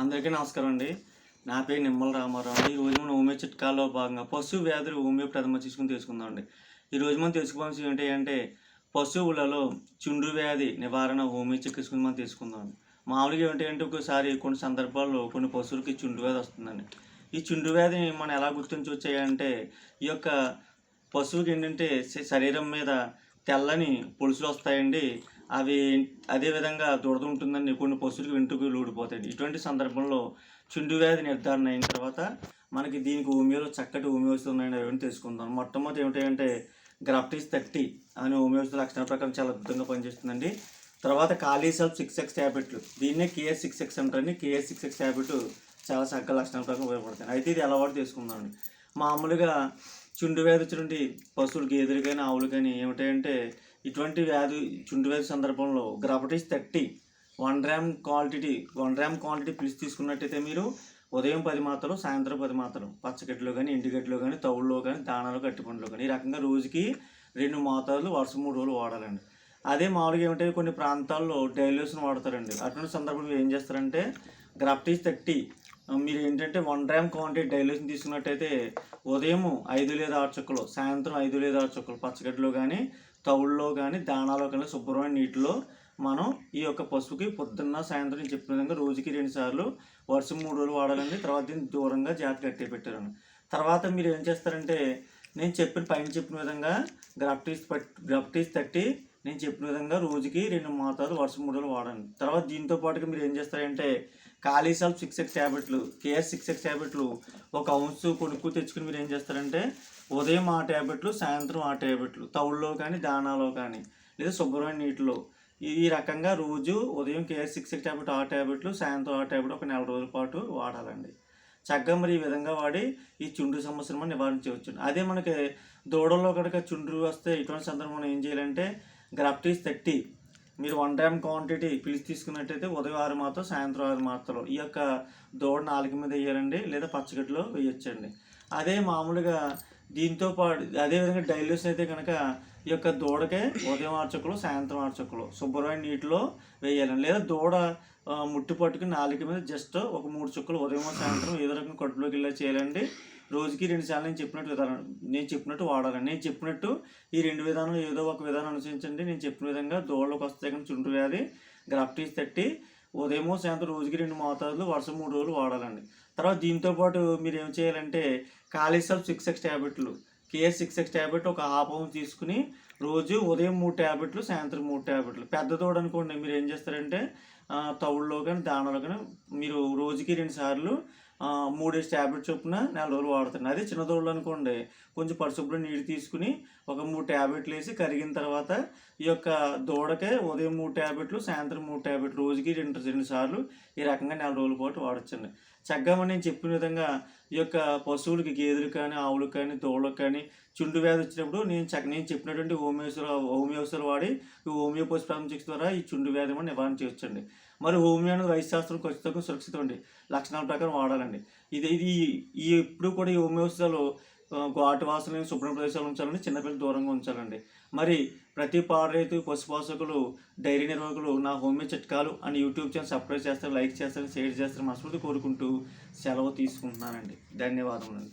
అందరికీ నమస్కారం అండి. నా పేరు నిమ్మల రామారావు అండి. ఈరోజు మనం హోమియో చిట్కాలో భాగంగా పశు వ్యాధులు హోమియో ప్రథమ తీసుకుని తెలుసుకుందాం అండి. ఈరోజు మనం తెలుసుకోవాల్సింది ఏంటి అంటే పశువులలో చుండ్రు వ్యాధి నివారణ హోమియో చికిత్స మనం తెలుసుకుందాం అండి. మామూలుగా ఏంటి అంటే ఒకసారి కొన్ని సందర్భాల్లో కొన్ని పశువులకి చుండ్రు వ్యాధి వస్తుందండి. ఈ చుండ్రు వ్యాధిని మనం ఎలా గుర్తించవచ్చు అంటే ఈ యొక్క పశువుకి ఏంటంటే శరీరం మీద తెల్లని పొలుసులు వస్తాయండి. అవి అదేవిధంగా దురద ఉంటుందండి. కొన్ని పశువులకు వెంట్రుకలు ఊడిపోతాయండి. ఇటువంటి సందర్భంలో చుండ్రు వ్యాధి నిర్ధారణ అయిన తర్వాత మనకి దీనికి హోమియోలో చక్కటి హోమియో ఔషధాలు ఉన్నాయని ఏమైనా తెలుసుకుందాం. మొట్టమొదటి ఏమిటంటే గ్రాఫ్టిస్ 30 అనే హోమియో ఔషధ లక్షణాల ప్రకారం చాలా అద్భుతంగా పనిచేస్తుందండి. తర్వాత కాలీసల్ఫ్ 6x ట్యాబ్లెట్లు, దీన్నే KS6X అంటారండి. KS6X ట్యాబ్లెట్ చాలా చక్కగా లక్షణాల ప్రకారం ఉపయోగపడతాయి. అయితే ఇది అలవాటు చేసుకుందామండి. మామూలుగా చుండ్రు వ్యాధి వచ్చినటువంటి పశువులు, గేదెలు కానీ ఆవులు కానీ ఏమిటంటే ఇటువంటి చుండ్రు వ్యాధి సందర్భంలో గ్రాఫ్టిస్ 30 1 గ్రామ్ క్వాంటిటీ పిలిచి తీసుకున్నట్టయితే మీరు ఉదయం 10 మాత్రలు, సాయంత్రం 10 మాత్రలు పచ్చగడ్డిలో కానీ, ఎండుగడ్డిలో కానీ, తవుల్లో కానీ, దానాలు, గట్టిపండ్లో కానీ ఈ రకంగా రోజుకి 2 మోతాదులు వరుస 3 రోజులు వాడాలండి. అదే మామూలుగా ఏమిటంటే కొన్ని ప్రాంతాల్లో డైల్యూషన్ వాడతారండి. అటువంటి సందర్భంలో ఏం చేస్తారంటే గ్రాఫ్టిస్ 30 మీరు ఏంటంటే 1 గ్రామ్ క్వాంటిటీ డైల్యూషన్ తీసుకున్నట్టయితే ఉదయం 5 లేదా 6 చుక్కలు, సాయంత్రం 5 లేదా 6 చుక్కలు పచ్చగడ్డిలో కానీ, తవుల్లో కానీ, దానాలో కానీ శుభ్రమైన నీటిలో మనం ఈ యొక్క పశువుకి పొద్దున్న సాయంత్రం నేను చెప్పిన విధంగా రోజుకి 2 సార్లు వరుస 3 రోజులు వాడాలండి. తర్వాత దీన్ని దూరంగా జాగ్రత్త కట్టి పెట్టారండి. తర్వాత మీరు ఏం చేస్తారంటే నేను పైన చెప్పిన విధంగా గ్రాఫ్టిస్ 30 నేను చెప్పిన విధంగా రోజుకి 2 మోతాదులు వరుస 3 రోజులు వాడండి. తర్వాత దీంతో పాటుగా మీరు ఏం చేస్తారంటే కాలీసల్ఫ్ 6x ట్యాబ్లెట్లు, KS6X ట్యాబ్లెట్లు 1 ounce కొనుక్కు తెచ్చుకుని మీరు ఏం చేస్తారంటే ఉదయం ఆ ట్యాబ్లెట్లు, సాయంత్రం ఆ ట్యాబ్లెట్లు తవుల్లో కానీ, దానాలో కానీ లేదా శుభ్రమైన నీటిలో ఈ రకంగా రోజు ఉదయం KS6X ట్యాబ్లెట్ ఆ ట్యాబ్లెట్లు, సాయంత్రం ఆ ట్యాబ్లెట్ ఒక 4 రోజుల పాటు వాడాలండి. చక్కగా మరి ఈ విధంగా వాడి ఈ చుండ్రు సమస్యను మనం నివారించవచ్చు. అదే మనకి దూడల్లో కనుక చుండ్రు వస్తే ఇటువంటి సందర్భంలో ఏం చేయాలంటే గ్రాఫ్టిస్ 30 మీరు 1 గ్రామ్ క్వాంటిటీ పిలిచి తీసుకున్నట్టయితే ఉదయం 6 మాత్రం, సాయంత్రం 6 మాత్రం ఈ యొక్క దూడ నాలుక మీద వేయాలండి, లేదా పచ్చగడ్డిలో వేయొచ్చండి. అదే మామూలుగా దీంతో పాటు అదేవిధంగా డైల్యూషన్ అయితే కనుక ఈ యొక్క దూడకే ఉదయం 6 చుక్కలు, సాయంత్రం 6 చుక్కలు శుభ్రమైన నీటిలో వేయాలండి. లేదా దూడ ముట్టి పట్టుకుని నాలుక మీద జస్ట్ ఒక 3 చుక్కలు ఉదయం, సాయంత్రం ఏదో రకంగా కడుపులోకి వెళ్ళి చేయాలండి. రోజుకి 2 సార్లు నేను చెప్పినట్టు వాడాలండి. నేను చెప్పినట్టు ఈ 2 విధానం ఏదో ఒక విధానం అనుసరించండి. నేను చెప్పిన విధంగా దూడలోకి వస్తే కానీ చుండ్రు వ్యాధి గ్రాఫ్టిస్ 30 ఉదయం, సాయంత్రం రోజుకి 2 మోతాదులు వరుస 3 రోజులు వాడాలండి. తర్వాత దీంతోపాటు మీరు ఏం చేయాలంటే కాలీసల్ఫ్ 6x ట్యాబ్లెట్లు, KS6X ట్యాబ్లెట్ ఒక ½ ounce తీసుకుని రోజు ఉదయం 3 ట్యాబ్లెట్లు, సాయంత్రం 3 ట్యాబ్లెట్లు. పెద్ద దూడ అనుకోండి మీరు ఏం చేస్తారంటే తవుల్లో కానీ, దానాలో కానీ మీరు రోజుకి 2 సార్లు 3 ట్యాబ్లెట్ చొప్పున 4 రోజులు వాడుతాను. అదే చిన్న దూడలు అనుకోండి కొంచెం పరిశుభ్రం నీళ్ళు తీసుకుని ఒక 3 ట్యాబ్లెట్లు వేసి కరిగిన తర్వాత ఈ యొక్క దూడకే ఉదయం 3 ట్యాబ్లెట్లు, సాయంత్రం 3 ట్యాబ్లెట్లు రోజుకి 2 సార్లు ఈ రకంగా 4 రోజుల పాటు వాడచ్చండి. చక్కగా నేను చెప్పిన విధంగా ఈ యొక్క పశువులకి, గేదెలు కానీ, ఆవులకు కానీ, దూడలకు కానీ చుండ్రు వ్యాధి వచ్చినప్పుడు నేను చెప్పినటువంటి హోమియో ఔషధాలు వాడి ఈ హోమియో పశు ప్రాథమిక చికిత్స ద్వారా ఈ చుండ్రు వ్యాధి మనం నివారణ చేయొచ్చండి. మరి హోమియో అనేది వైద్యశాస్త్రం ఖచ్చితంగా సురక్షితం అండి. లక్షణాల ప్రకారం వాడాలండి. ఇది ఎప్పుడు కూడా ఈ హోమియో ఔషధాలు ఘాటు వాసన, శుభ్ర ప్రదేశాలు ఉంచాలండి. చిన్నపిల్లలు దూరంగా ఉంచాలండి. మరి ప్రతి రైతు, పశుపోషకులు, డైరీ నిర్వాహకులు నా హోమియో చిట్కాలు అని యూట్యూబ్ ఛానల్ సబ్స్క్రైబ్ చేస్తారు, లైక్ చేస్తారు, షేర్ చేస్తారు మనస్ఫూర్తి కోరుకుంటూ సెలవు తీసుకుంటున్నానండి. ధన్యవాదములండి.